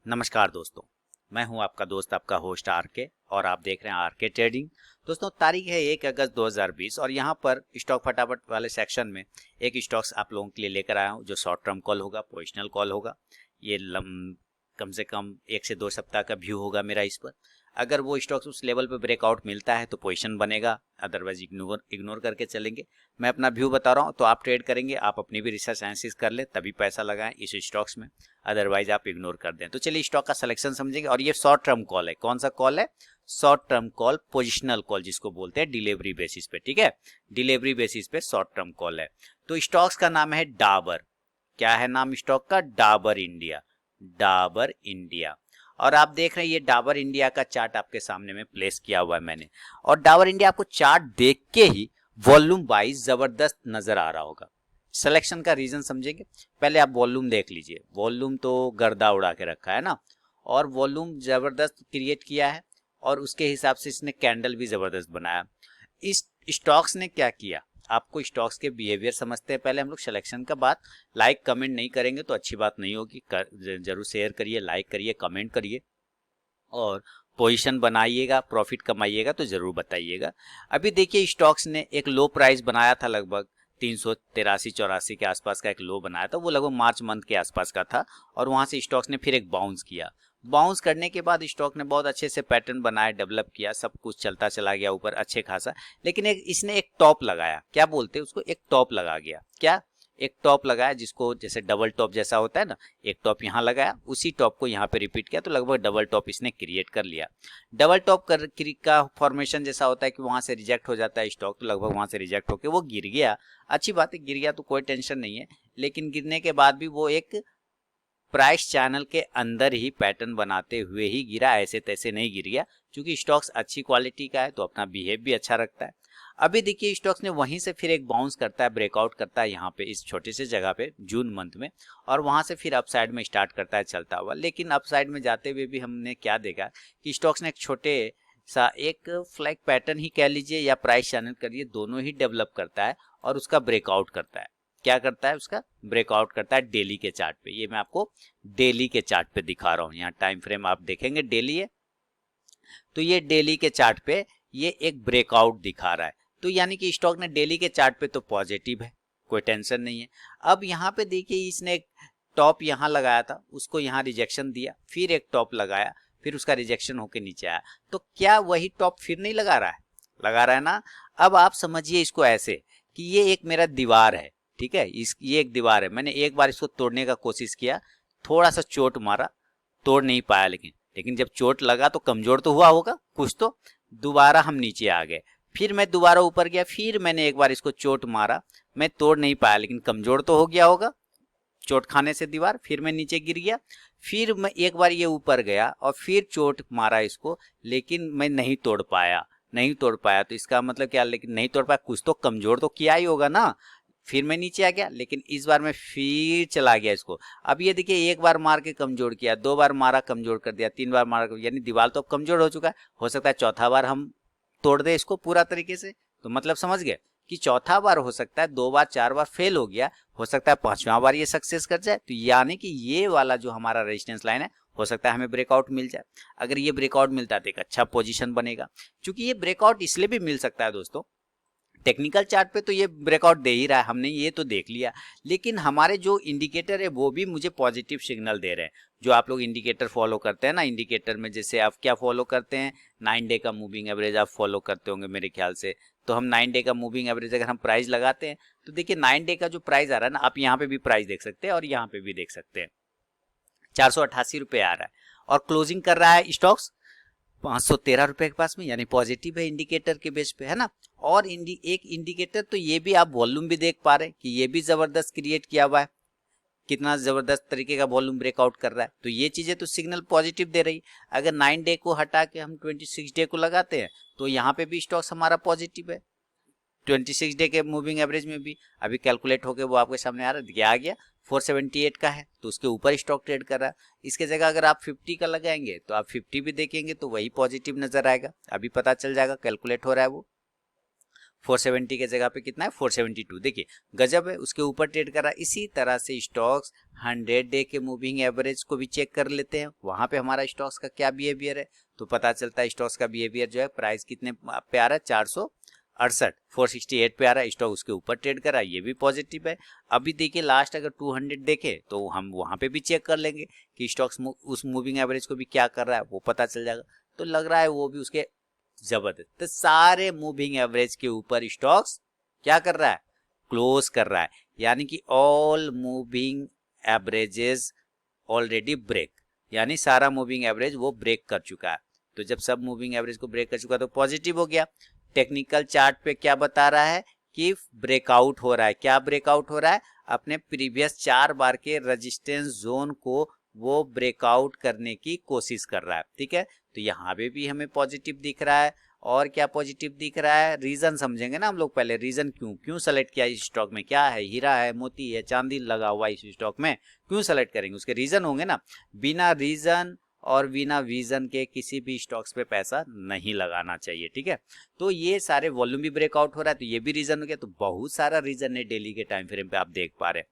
नमस्कार दोस्तों, मैं हूं आपका दोस्त आपका होस्ट आरके और आप देख रहे हैं आरके ट्रेडिंग। दोस्तों तारीख है 1 अगस्त 2020 और यहां पर स्टॉक फटाफट वाले सेक्शन में एक स्टॉक्स आप लोगों के लिए लेकर आया हूं जो शॉर्ट टर्म कॉल होगा, पोजिशनल कॉल होगा। ये कम से कम 1 से 2 सप्ताह का व्यू होगा मेरा इस पर। अगर वो स्टॉक्स उस लेवल पे ब्रेकआउट मिलता है तो पोजीशन बनेगा, अदरवाइज इग्नोर करके चलेंगे। मैं अपना व्यू बता रहा हूँ तो आप ट्रेड करेंगे, आप अपनी भी रिसर्च एनालिसिस कर ले तभी पैसा लगाएं इस स्टॉक्स में, अदरवाइज आप इग्नोर कर दें। तो चलिए स्टॉक का सिलेक्शन समझेंगे। और ये शॉर्ट टर्म कॉल है। कौन सा कॉल है? Short term call, positional call जिसको बोलते हैं, डिलीवरी बेसिस पे। ठीक है, डिलीवरी बेसिस पे शॉर्ट टर्म कॉल है। तो स्टॉक्स का नाम है डाबर। क्या है नाम स्टॉक का? डाबर इंडिया। डाबर इंडिया। और आप देख रहे हैं ये डाबर इंडिया का चार्ट आपके सामने में प्लेस किया हुआ है मैंने। और डाबर इंडिया आपको चार्ट देख के ही वॉल्यूम वाइज जबरदस्त नजर आ रहा होगा। सिलेक्शन का रीजन समझेंगे। पहले आप वॉल्यूम देख लीजिए। वॉल्यूम तो गर्दा उड़ा के रखा है ना, और वॉल्यूम जबरदस्त क्रिएट किया है और उसके हिसाब से इसने कैंडल भी जबरदस्त बनाया। इस स्टॉक्स ने क्या किया, आपको स्टॉक्स के बिहेवियर समझते हैं पहले हम लोग। सिलेक्शन का बात, लाइक कमेंट नहीं करेंगे तो अच्छी बात नहीं होगी। जरूर शेयर करिए, लाइक करिए, कमेंट करिए और पोजीशन बनाइएगा, प्रॉफिट कमाइएगा तो जरूर बताइएगा। अभी देखिए स्टॉक्स ने एक लो प्राइस बनाया था, लगभग 383-84 के आसपास का एक लो बनाया था। वो लगभग मार्च मंथ के आसपास का था और वहां से स्टॉक्स ने फिर एक बाउंस किया। बाउंस करने के बाद स्टॉक ने बहुत अच्छे से पैटर्न बनाया, डेवलप किया, सब कुछ चलता चला गया ऊपर अच्छे खासा। लेकिन इसने एक टॉप लगाया, क्या बोलते हैं उसको, एक टॉप लगा गया। क्या? एक टॉप लगाया जिसको जैसे डबल टॉप जैसा होता है ना, एक टॉप यहाँ लगाया, उसी टॉप को यहाँ पे रिपीट किया तो लगभग डबल टॉप इसने क्रिएट कर लिया। डबल टॉप का फॉर्मेशन जैसा होता है कि वहां से रिजेक्ट हो जाता है स्टॉक, तो लगभग वहां से रिजेक्ट होकर वो गिर गया। अच्छी बात है, गिर गया तो कोई टेंशन नहीं है। लेकिन गिरने के बाद भी वो एक प्राइस चैनल के अंदर ही पैटर्न बनाते हुए ही गिरा, ऐसे तैसे नहीं गिर गया। क्योंकि स्टॉक्स अच्छी क्वालिटी का है तो अपना बिहेव भी अच्छा रखता है। अभी देखिए स्टॉक्स ने वहीं से फिर एक बाउंस करता है, ब्रेकआउट करता है यहाँ पे इस छोटे से जगह पे जून मंथ में, और वहां से फिर अपसाइड में स्टार्ट करता है चलता हुआ। लेकिन अपसाइड में जाते हुए भी हमने क्या देखा कि स्टॉक्स ने एक छोटे सा एक फ्लैग पैटर्न ही कह लीजिए या प्राइस चैनल करिए, दोनों ही डेवलप करता है और उसका ब्रेकआउट करता है। क्या करता है? उसका ब्रेकआउट करता है डेली के चार्ट पे। ये मैं आपको डेली के चार्ट पे दिखा रहा हूँ। यहाँ टाइम फ्रेम आप देखेंगे डेली है, तो ये डेली के चार्ट पे ये एक ब्रेकआउट दिखा रहा है। तो यानी कि स्टॉक ने डेली के चार्ट पे तो पॉजिटिव है, कोई टेंशन नहीं है। अब यहाँ पे देखिए इसने एक टॉप यहाँ लगाया था, उसको यहाँ रिजेक्शन दिया, फिर एक टॉप लगाया, फिर उसका रिजेक्शन होके नीचे आया। तो क्या वही टॉप फिर नहीं लगा रहा है? लगा रहा है ना। अब आप समझिए इसको ऐसे कि ये एक मेरा दीवार है, ठीक है, ये एक दीवार है। मैंने एक बार इसको तोड़ने का कोशिश किया, थोड़ा सा चोट मारा, तोड़ नहीं पाया। लेकिन जब चोट लगा तो कमजोर तो हुआ होगा कुछ तो। दोबारा हम नीचे आ गए, फिर मैं दोबारा ऊपर गया, फिर मैंने एक बार इसको चोट मारा, मैं तोड़ नहीं पाया लेकिन कमजोर तो हो गया होगा चोट खाने से दीवार। फिर मैं नीचे गिर गया, फिर मैं एक बार ये ऊपर गया और फिर चोट मारा इसको, लेकिन मैं नहीं तोड़ पाया। नहीं तोड़ पाया तो इसका मतलब क्या? लेकिन नहीं तोड़ पाया, कुछ तो कमजोर तो किया ही होगा ना। फिर मैं नीचे आ गया, लेकिन इस बार मैं फिर चला गया इसको। अब ये देखिए एक बार मार के कमजोर किया, 2 बार मारा कमजोर कर दिया, 3 बार मारा, यानी दीवार तो अब कमजोर हो चुका है। हो सकता है चौथा बार हम तोड़ दे इसको पूरा तरीके से। तो मतलब समझ गए कि चौथा बार हो सकता है, 2 बार 4 बार फेल हो गया, हो सकता है 5वां बार ये सक्सेस कर जाए। तो यानी कि ये वाला जो हमारा रेजिस्टेंस लाइन है, हो सकता है हमें ब्रेकआउट मिल जाए। अगर ये ब्रेकआउट मिलता है तो एक अच्छा पोजीशन बनेगा। क्योंकि ये ब्रेकआउट इसलिए भी मिल सकता है दोस्तों, टेक्निकल चार्ट पे तो ये ब्रेकआउट दे ही रहा है, हमने ये तो देख लिया। लेकिन हमारे जो इंडिकेटर है वो भी मुझे पॉजिटिव सिग्नल दे रहे हैं। जो आप लोग इंडिकेटर फॉलो करते हैं ना, इंडिकेटर में जैसे आप क्या फॉलो करते हैं, 9 डे का मूविंग एवरेज आप फॉलो करते होंगे मेरे ख्याल से। तो हम 9 डे का मूविंग एवरेज अगर हम प्राइस लगाते हैं तो देखिए 9 डे का जो प्राइस आ रहा है ना, आप यहाँ पे भी प्राइस देख सकते हैं और यहाँ पे भी देख सकते हैं, 488 रुपये आ रहा है। और क्लोजिंग कर रहा है स्टॉक्स 513 रुपए के पास में, यानी पॉजिटिव है इंडिकेटर के बेस पे, है ना। और एक इंडिकेटर तो ये भी आप वॉल्यूम भी देख पा रहे हैं कि ये भी जबरदस्त क्रिएट किया हुआ है, कितना जबरदस्त तरीके का वॉल्यूम ब्रेकआउट कर रहा है। तो ये चीजें तो सिग्नल पॉजिटिव दे रही। अगर 9 डे को हटा के हम 26 डे को लगाते हैं तो यहाँ पे भी स्टॉक्स हमारा पॉजिटिव है। 26 डे के मूविंग एवरेज में भी अभी कैलकुलेट होके वो आपके सामने आ रहा है, आ गया 478 का है, तो उसके ऊपर स्टॉक ट्रेड कर रहा है। इसके जगह अगर आप 50 का लगाएंगे तो आप 50 भी देखेंगे तो वही पॉजिटिव नजर आएगा। अभी पता चल जाएगा, कैलकुलेट हो रहा है वो 470 के जगह पे कितना है 472। देखिए गजब है, उसके ऊपर ट्रेड कर रहा है। इसी तरह से स्टॉक्स 100 डे के मूविंग एवरेज को भी चेक कर लेते हैं, वहां पे हमारा स्टॉक्स का क्या बिहेवियर है। तो पता चलता है स्टॉक्स का बिहेवियर जो है, प्राइस कितने पे आ रहा है 468, 468 पे आ रहा है, स्टॉक उसके ऊपर ट्रेड कर रहा है, ये भी पॉजिटिव है। अभी देखिए लास्ट अगर 200 देखे तो हम वहां पे भी चेक कर लेंगे कि स्टॉक्स उस मूविंग एवरेज को भी क्या कर रहा है, वो पता चल जाएगा। तो लग रहा है वो भी उसके जबरदस्त। तो सारे मूविंग एवरेज के ऊपर स्टॉक्स क्या कर रहा है, क्लोज कर रहा है, यानी कि all moving averages already break, यानी सारा मूविंग एवरेज वो ब्रेक कर चुका है। तो जब सब मूविंग एवरेज को ब्रेक कर चुका तो पॉजिटिव हो गया। टेक्निकल चार्ट पे क्या बता रहा है कि ब्रेकआउट हो रहा है। क्या ब्रेकआउट हो रहा है, अपने प्रीवियस 4 बार के रेजिस्टेंस जोन को वो ब्रेकआउट करने की कोशिश कर रहा है। ठीक है, तो यहाँ पे भी हमें पॉजिटिव दिख रहा है। और क्या पॉजिटिव दिख रहा है, रीजन समझेंगे ना हम लोग पहले। रीजन क्यों सेलेक्ट किया इस स्टॉक में, क्या है, हीरा है, मोती है, चांदी लगा हुआ इस स्टॉक में, क्यों सेलेक्ट करेंगे, उसके रीजन होंगे ना। बिना रीजन और बिना विजन के किसी भी स्टॉक्स पे पैसा नहीं लगाना चाहिए। ठीक है, तो ये सारे वॉल्यूम भी ब्रेकआउट हो रहा है, तो ये भी रीजन हो गया। तो बहुत सारा रीजन है डेली के टाइम फ्रेम पे, आप देख पा रहे हैं।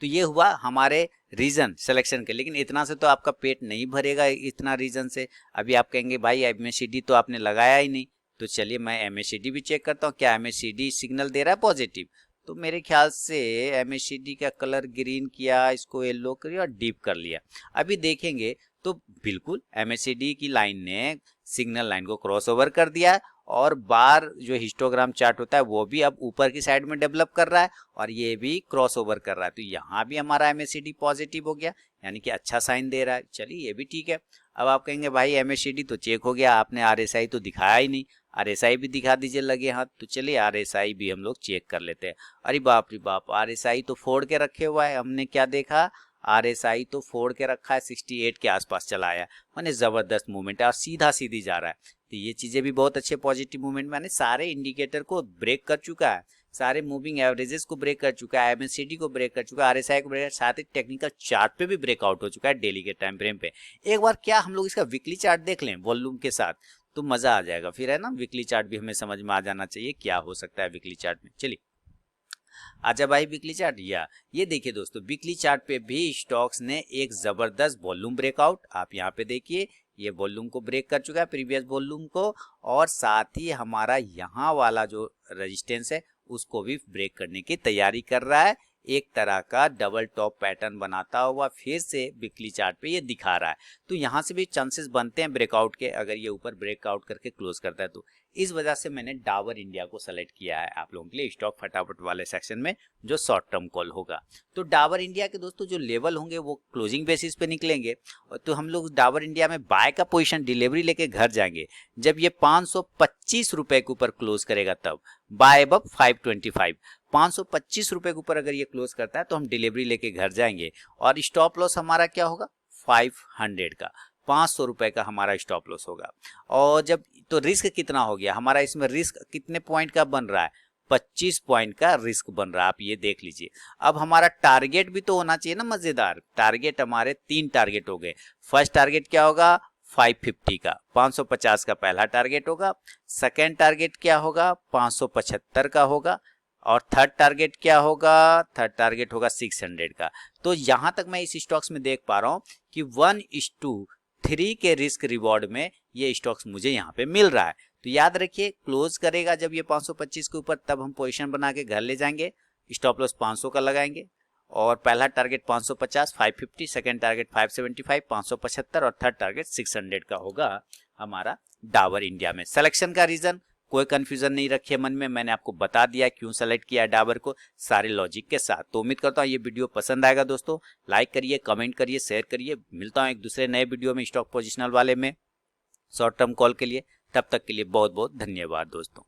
तो ये हुआ हमारे रीजन सिलेक्शन के। लेकिन इतना से तो आपका पेट नहीं भरेगा, इतना रीजन से। अभी आप कहेंगे भाई एमएससीडी तो आपने लगाया ही नहीं, तो चलिए मैं एमएससीडी भी चेक करता हूँ, क्या एमएससीडी सिग्नल दे रहा है पॉजिटिव। तो मेरे ख्याल से एमएससीडी का कलर ग्रीन किया, इसको येलो किया और डीप कर लिया। अभी देखेंगे तो बिल्कुल एमएससीडी की लाइन ने सिग्नल लाइन को क्रॉस ओवर कर दिया, और बार जो हिस्टोग्राम चार्ट होता है वो भी अब ऊपर की साइड में डेवलप कर रहा है, और ये भी क्रॉस ओवर कर रहा है। तो यहाँ भी हमारा एमएससीडी पॉजिटिव हो गया, यानी कि अच्छा साइन दे रहा है। चलिए ये भी ठीक है। अब आप कहेंगे भाई एमएससीडी तो चेक हो गया, आपने आरएसआई तो दिखाया ही नहीं, आरएसआई भी दिखा दीजिए लगे हाथ। तो चलिए आरएसआई भी हम लोग चेक कर लेते हैं। अरे बाप रे बाप, आरएसआई तो फोड़ के रखे हुआ है। हमने क्या देखा, आरएसआई तो फोड़ के रखा है, 68 के आसपास चला आया, माने जबरदस्त मूवमेंट है और सीधा सीधी जा रहा है। तो ये चीजें भी बहुत अच्छे पॉजिटिव मूवमेंट, माने सारे इंडिकेटर को ब्रेक कर चुका है, सारे मूविंग एवरेजेस को ब्रेक कर चुका है, एमएससीडी को ब्रेक कर चुका है, आरएसआई को ब्रेक, साथ ही टेक्निकल चार्ट पे भी ब्रेकआउट हो चुका है डेली के टाइम फ्रेम पे। एक बार क्या हम लोग इसका वीकली चार्ट देख लें वॉल्यूम के साथ, तो मजा आ जाएगा फिर, है ना। वीकली चार्ट भी हमें समझ में आ जाना चाहिए क्या हो सकता है वीकली चार्ट में। चलिए आजा भाई वीकली चार्ट। या ये देखिए दोस्तों, वीकली चार्ट पे भी स्टॉक्स ने एक जबरदस्त वॉल्यूम ब्रेकआउट, आप यहाँ पे देखिए ये वॉल्यूम को ब्रेक कर चुका है, प्रीवियस वॉल्यूम को, और साथ ही हमारा यहाँ वाला जो रेजिस्टेंस है उसको भी ब्रेक करने की तैयारी कर रहा है। एक तरह का डबल टॉप पैटर्न बनाता हुआ फिर से वीकली चार्ट पे ये दिखा रहा है। तो यहाँ से भी चांसेस बनते हैं ब्रेकआउट के, अगर ये ऊपर ब्रेकआउट करके क्लोज करता है तो। इस वजह से मैंने डाबर इंडिया को सेलेक्ट किया है आप लोगों के लिए स्टॉक फटाफट वाले सेक्शन में, जो शॉर्ट टर्म कॉल होगा। तो डाबर इंडिया के दोस्तों जो लेवल होंगे वो क्लोजिंग बेसिस पे निकलेंगे, तो हम लोग डाबर इंडिया में बाय का पोजीशन डिलीवरी लेके घर जाएंगे जब ये 525 रुपए के ऊपर क्लोज करेगा, तब बाय अब 525, 525 रुपए के ऊपर अगर ये क्लोज करता है तो हम डिलीवरी लेके घर जाएंगे, और स्टॉप लॉस हमारा क्या होगा 500 का, 500 रुपए का हमारा स्टॉप लॉस होगा। और जब तो रिस्क कितना हो गया हमारा, इसमें रिस्क कितने पॉइंट का बन रहा है, 25 पॉइंट का रिस्क बन रहा है, आप ये देख लीजिए। अब हमारा टारगेट भी तो होना चाहिए ना मजेदार। टारगेट हमारे 3 टारगेट हो गए। फर्स्ट टारगेट क्या होगा 550 का, 550 का पहला टारगेट होगा। सेकेंड टारगेट क्या होगा 575 का होगा, और थर्ड टारगेट क्या होगा, थर्ड टारगेट होगा 600 का। तो यहां तक मैं इस स्टॉक्स में देख पा रहा हूं कि 1:3 के रिस्क रिवॉर्ड में ये स्टॉक्स मुझे यहाँ पे मिल रहा है। तो याद रखिए क्लोज करेगा जब ये 525 के ऊपर, तब हम पोजीशन बना के घर ले जाएंगे, स्टॉप लॉस 500 का लगाएंगे, और पहला टारगेट 550 550, सेकेंड टारगेट 575 575, और थर्ड टारगेट 600 का होगा हमारा डाबर इंडिया में। सिलेक्शन का रीजन कोई कंफ्यूजन नहीं रखिए मन में, मैंने आपको बता दिया क्यों सेलेक्ट किया डाबर को सारे लॉजिक के साथ। तो उम्मीद करता हूँ ये वीडियो पसंद आएगा दोस्तों। लाइक करिए, कमेंट करिए, शेयर करिए। मिलता हूँ एक दूसरे नए वीडियो में स्टॉक पोजिशनल वाले में शॉर्ट टर्म कॉल के लिए। तब तक के लिए बहुत बहुत धन्यवाद दोस्तों।